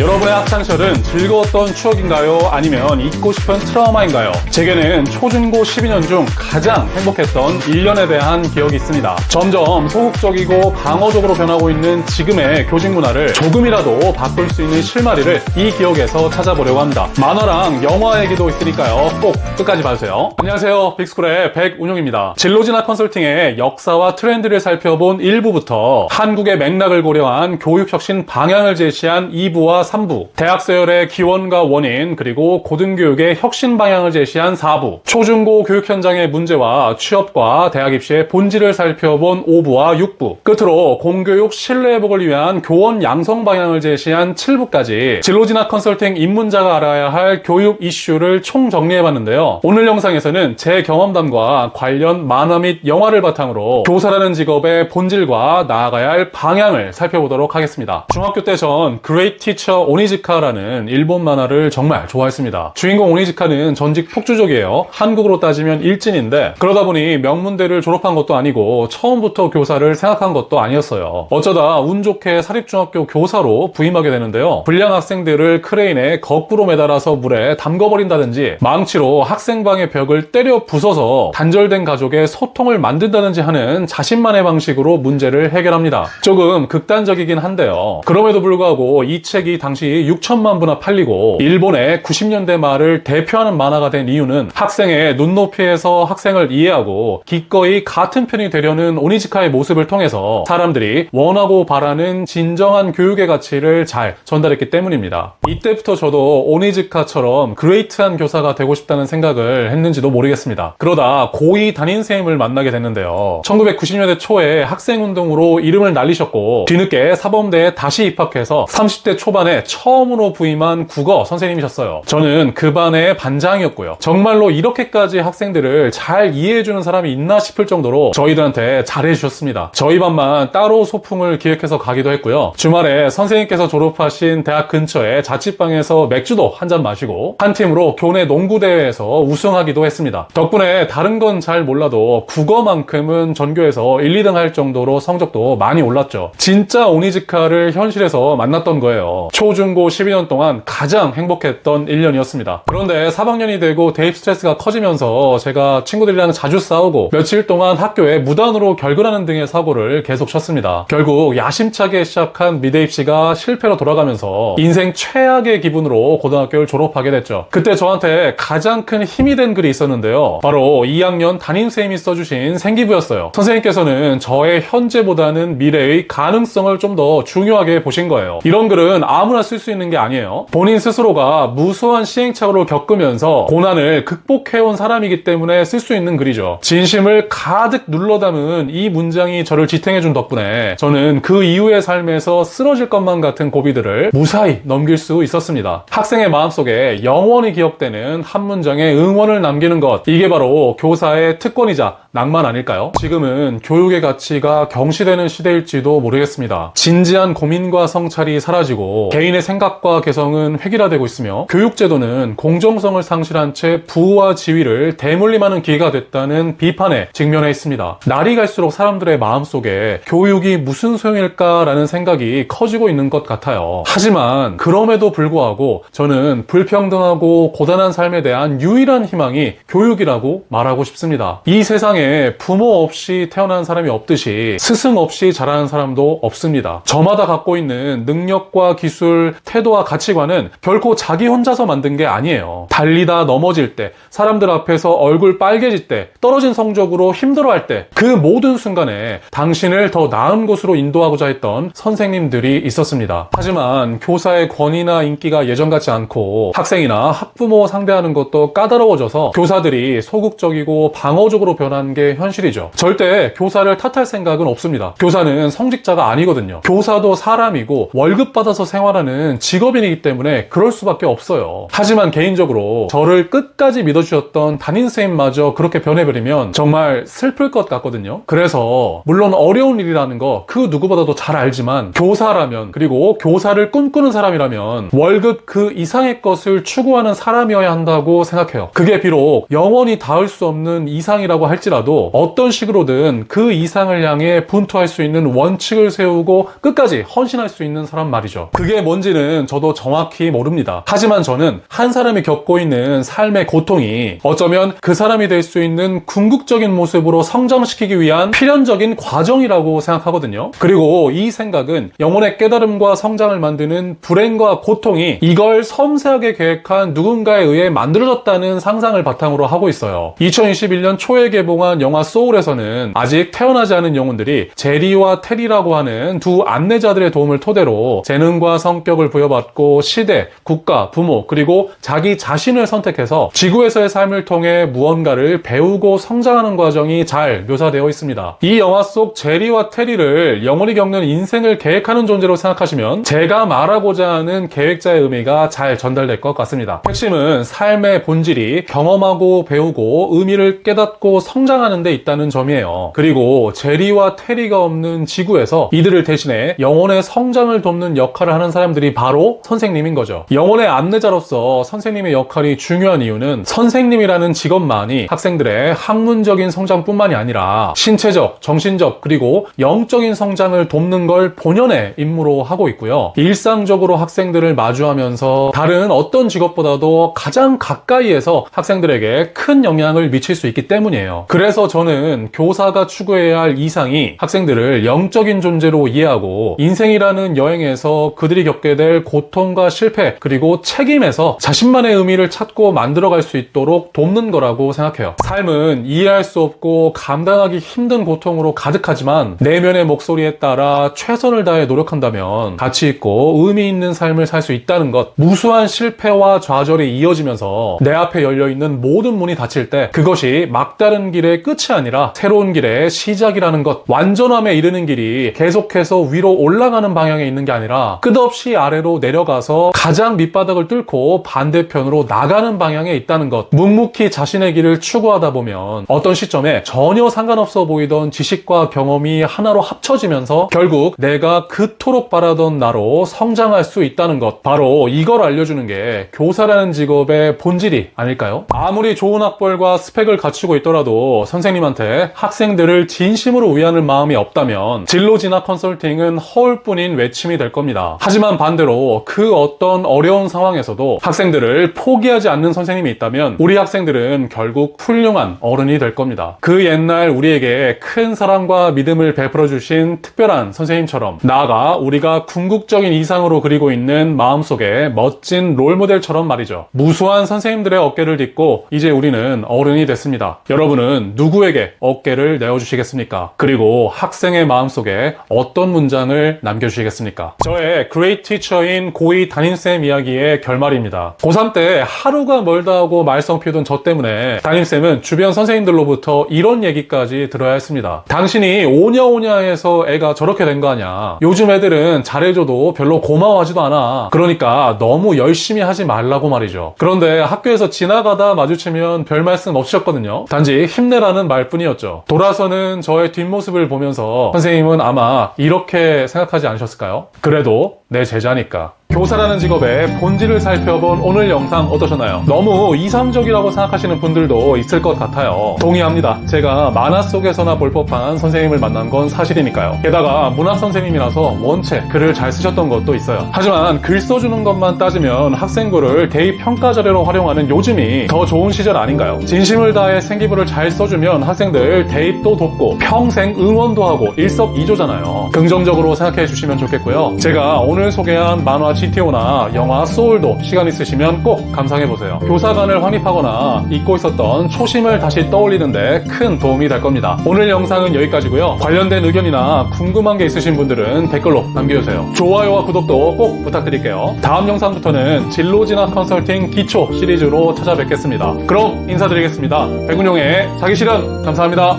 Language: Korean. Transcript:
여러분의 학창시절은 즐거웠던 추억인가요? 아니면 잊고 싶은 트라우마인가요? 제게는 초중고 12년 중 가장 행복했던 1년에 대한 기억이 있습니다. 점점 소극적이고 방어적으로 변하고 있는 지금의 교직 문화를 조금이라도 바꿀 수 있는 실마리를 이 기억에서 찾아보려고 합니다. 만화랑 영화 얘기도 있으니까요. 꼭 끝까지 봐주세요. 안녕하세요. 빅스쿨의 백운용입니다. 진로진학 컨설팅의 역사와 트렌드를 살펴본 1부부터 한국의 맥락을 고려한 교육혁신 방향을 제시한 2부와 3부, 대학서열의 기원과 원인, 그리고 고등교육의 혁신 방향을 제시한 4부, 초중고 교육 현장의 문제와 취업과 대학 입시의 본질을 살펴본 5부와 6부, 끝으로 공교육 신뢰회복을 위한 교원 양성 방향을 제시한 7부까지 진로진학 컨설팅 입문자가 알아야 할 교육 이슈를 총정리해봤는데요. 오늘 영상에서는 제 경험담과 관련 만화 및 영화를 바탕으로 교사라는 직업의 본질과 나아가야 할 방향을 살펴보도록 하겠습니다. 중학교 때 전 그레이트 티처 오니즈카라는 일본 만화를 정말 좋아했습니다. 주인공 오니즈카는 전직 폭주족이에요. 한국으로 따지면 일진인데 그러다 보니 명문대를 졸업한 것도 아니고 처음부터 교사를 생각한 것도 아니었어요. 어쩌다 운 좋게 사립중학교 교사로 부임하게 되는데요. 불량 학생들을 크레인에 거꾸로 매달아서 물에 담궈버린다든지 망치로 학생방의 벽을 때려 부숴서 단절된 가족의 소통을 만든다든지 하는 자신만의 방식으로 문제를 해결합니다. 조금 극단적이긴 한데요. 그럼에도 불구하고 이 책이 당시 6천만 부나 팔리고 일본의 90년대 말을 대표하는 만화가 된 이유는 학생의 눈높이에서 학생을 이해하고 기꺼이 같은 편이 되려는 오니즈카의 모습을 통해서 사람들이 원하고 바라는 진정한 교육의 가치를 잘 전달했기 때문입니다. 이때부터 저도 오니즈카처럼 그레이트한 교사가 되고 싶다는 생각을 했는지도 모르겠습니다. 그러다 고2 담임선생님을 만나게 됐는데요. 1990년대 초에 학생운동으로 이름을 날리셨고 뒤늦게 사범대에 다시 입학해서 30대 초반에 처음으로 부임한 국어 선생님이셨어요. 저는 그 반의 반장이었고요. 정말로 이렇게까지 학생들을 잘 이해해주는 사람이 있나 싶을 정도로 저희들한테 잘해주셨습니다. 저희 반만 따로 소풍을 기획해서 가기도 했고요. 주말에 선생님께서 졸업하신 대학 근처에 자취방에서 맥주도 한잔 마시고 한 팀으로 교내 농구대회에서 우승하기도 했습니다. 덕분에 다른 건 잘 몰라도 국어만큼은 전교에서 1, 2등 할 정도로 성적도 많이 올랐죠. 진짜 오니즈카를 현실에서 만났던 거예요. 초중고 12년 동안 가장 행복했던 1년이었습니다. 그런데 3학년이 되고 대입 스트레스가 커지면서 제가 친구들이랑 자주 싸우고 며칠 동안 학교에 무단으로 결근하는 등의 사고를 계속 쳤습니다. 결국 야심차게 시작한 미대 입시가 실패로 돌아가면서 인생 최악의 기분으로 고등학교를 졸업하게 됐죠. 그때 저한테 가장 큰 힘이 된 글이 있었는데요. 바로 2학년 담임선생님이 써주신 생기부였어요. 선생님께서는 저의 현재보다는 미래의 가능성을 좀 더 중요하게 보신 거예요. 이런 글은 아무나 쓸 수 있는 게 아니에요. 본인 스스로가 무수한 시행착오를 겪으면서 고난을 극복해온 사람이기 때문에 쓸 수 있는 글이죠. 진심을 가득 눌러 담은 이 문장이 저를 지탱해준 덕분에 저는 그 이후의 삶에서 쓰러질 것만 같은 고비들을 무사히 넘길 수 있었습니다. 학생의 마음속에 영원히 기억되는 한 문장의 응원을 남기는 것, 이게 바로 교사의 특권이자 낭만 아닐까요? 지금은 교육의 가치가 경시되는 시대일지도 모르겠습니다. 진지한 고민과 성찰이 사라지고 개인의 생각과 개성은 획일화되고 있으며 교육제도는 공정성을 상실한 채 부와 지위를 대물림하는 기회가 됐다는 비판에 직면해 있습니다. 날이 갈수록 사람들의 마음속에 교육이 무슨 소용일까라는 생각이 커지고 있는 것 같아요. 하지만 그럼에도 불구하고 저는 불평등하고 고단한 삶에 대한 유일한 희망이 교육이라고 말하고 싶습니다. 이 세상에 부모 없이 태어난 사람이 없듯이 스승 없이 자라는 사람도 없습니다. 저마다 갖고 있는 능력과 기술, 태도와 가치관은 결코 자기 혼자서 만든 게 아니에요. 달리다 넘어질 때, 사람들 앞에서 얼굴 빨개질 때, 떨어진 성적으로 힘들어할 때, 그 모든 순간에 당신을 더 나은 곳으로 인도하고자 했던 선생님들이 있었습니다. 하지만 교사의 권위나 인기가 예전 같지 않고 학생이나 학부모 상대하는 것도 까다로워져서 교사들이 소극적이고 방어적으로 변한 게 현실이죠. 절대 교사를 탓할 생각은 없습니다. 교사는 성직자가 아니거든요. 교사도 사람이고 월급 받아서 생활하는 직업인이기 때문에 그럴 수밖에 없어요. 하지만 개인적으로 저를 끝까지 믿어주셨던 담임선생님마저 그렇게 변해버리면 정말 슬플 것 같거든요. 그래서 물론 어려운 일이라는 거 그 누구보다도 잘 알지만 교사라면, 그리고 교사를 꿈꾸는 사람이라면 월급 그 이상의 것을 추구하는 사람이어야 한다고 생각해요. 그게 비록 영원히 닿을 수 없는 이상이라고 할지라도 몰라도 어떤 식으로든 그 이상을 향해 분투할 수 있는 원칙을 세우고 끝까지 헌신할 수 있는 사람 말이죠. 그게 뭔지는 저도 정확히 모릅니다. 하지만 저는 한 사람이 겪고 있는 삶의 고통이 어쩌면 그 사람이 될 수 있는 궁극적인 모습으로 성장시키기 위한 필연적인 과정이라고 생각하거든요. 그리고 이 생각은 영혼의 깨달음과 성장을 만드는 불행과 고통이 이걸 섬세하게 계획한 누군가에 의해 만들어졌다는 상상을 바탕으로 하고 있어요. 2021년 초에 개봉한 영화 소울에서는 아직 태어나지 않은 영혼들이 제리와 테리라고 하는 두 안내자들의 도움을 토대로 재능과 성격을 부여받고 시대, 국가, 부모, 그리고 자기 자신을 선택해서 지구에서의 삶을 통해 무언가를 배우고 성장하는 과정이 잘 묘사되어 있습니다. 이 영화 속 제리와 테리를 영혼이 겪는 인생을 계획하는 존재로 생각하시면 제가 말하고자 하는 계획자의 의미가 잘 전달될 것 같습니다. 핵심은 삶의 본질이 경험하고 배우고 의미를 깨닫고 성장하는 데 있다는 점이에요. 그리고 제리와 테리가 없는 지구에서 이들을 대신해 영혼의 성장을 돕는 역할을 하는 사람들이 바로 선생님인 거죠. 영혼의 안내자로서 선생님의 역할이 중요한 이유는 선생님이라는 직업만이 학생들의 학문적인 성장뿐만이 아니라 신체적, 정신적, 그리고 영적인 성장을 돕는 걸 본연의 임무로 하고 있고요. 일상적으로 학생들을 마주하면서 다른 어떤 직업보다도 가장 가까이에서 학생들에게 큰 영향을 미칠 수 있기 때문이에요. 그래서 저는 교사가 추구해야 할 이상이 학생들을 영적인 존재로 이해하고 인생이라는 여행에서 그들이 겪게 될 고통과 실패, 그리고 책임에서 자신만의 의미를 찾고 만들어갈 수 있도록 돕는 거라고 생각해요. 삶은 이해할 수 없고 감당하기 힘든 고통으로 가득하지만 내면의 목소리에 따라 최선을 다해 노력한다면 가치 있고 의미 있는 삶을 살 수 있다는 것. 무수한 실패와 좌절이 이어지면서 내 앞에 열려있는 모든 문이 닫힐 때 그것이 막다른 길의 끝이 아니라 새로운 길의 시작이라는 것. 완전함에 이르는 길이 계속해서 위로 올라가는 방향에 있는 게 아니라 끝없이 아래로 내려가서 가장 밑바닥을 뚫고 반대편으로 나가는 방향에 있다는 것. 묵묵히 자신의 길을 추구하다 보면 어떤 시점에 전혀 상관없어 보이던 지식과 경험이 하나로 합쳐지면서 결국 내가 그토록 바라던 나로 성장할 수 있다는 것. 바로 이걸 알려주는 게 교사라는 직업의 본질이 아닐까요? 아무리 좋은 학벌과 스펙을 갖추고 있더라도 선생님한테 학생들을 진심으로 위하는 마음이 없다면 진로 진학 컨설팅은 허울뿐인 외침이 될 겁니다. 하지만 반대로 그 어떤 어려운 상황에서도 학생들을 포기하지 않는 선생님이 있다면 우리 학생들은 결국 훌륭한 어른이 될 겁니다. 그 옛날 우리에게 큰 사랑과 믿음을 베풀어 주신 특별한 선생님처럼 나아가 우리가 궁극적인 이상으로 그리고 있는 마음속에 멋진 롤모델처럼 말이죠. 무수한 선생님들의 어깨를 딛고 이제 우리는 어른이 됐습니다. 여러분은 누구에게 어깨를 내어주시겠습니까? 그리고 학생의 마음속에 어떤 문장을 남겨주시겠습니까? 저의 그레이트 티처인 고2 담임쌤 이야기의 결말입니다. 고3 때 하루가 멀다 하고 말썽 피우던 저 때문에 담임쌤은 주변 선생님들로부터 이런 얘기까지 들어야 했습니다. 당신이 오냐 해서 애가 저렇게 된 거 아니야. 요즘 애들은 잘해줘도 별로 고마워하지도 않아. 그러니까 너무 열심히 하지 말라고 말이죠. 그런데 학교에서 지나가다 마주치면 별 말씀 없으셨거든요. 단지 힘내라는 말뿐이었죠. 돌아서는 저의 뒷모습을 보면서 선생님은 아마 이렇게 생각하지 않으셨을까요? 그래도 내 제자니까. 교사라는 직업의 본질을 살펴본 오늘 영상 어떠셨나요? 너무 이상적이라고 생각하시는 분들도 있을 것 같아요. 동의합니다. 제가 만화 속에서나 볼 법한 선생님을 만난 건 사실이니까요. 게다가 문학 선생님이라서 원체 글을 잘 쓰셨던 것도 있어요. 하지만 글 써주는 것만 따지면 학생글을 대입 평가 자료로 활용하는 요즘이 더 좋은 시절 아닌가요? 진심을 다해 생기부를 잘 써주면 학생들 대입도 돕고 평생 응원도 하고 일석이조잖아요. 긍정적으로 생각해 주시면 좋겠고요. 제가 오늘 소개한 만화 GTO나 영화 소울도 시간 있으시면 꼭 감상해보세요. 교사관을 확립하거나 잊고 있었던 초심을 다시 떠올리는데 큰 도움이 될 겁니다. 오늘 영상은 여기까지고요. 관련된 의견이나 궁금한 게 있으신 분들은 댓글로 남겨주세요. 좋아요와 구독도 꼭 부탁드릴게요. 다음 영상부터는 진로진학 컨설팅 기초 시리즈로 찾아뵙겠습니다. 그럼 인사드리겠습니다. 백운용의 자기실현 감사합니다.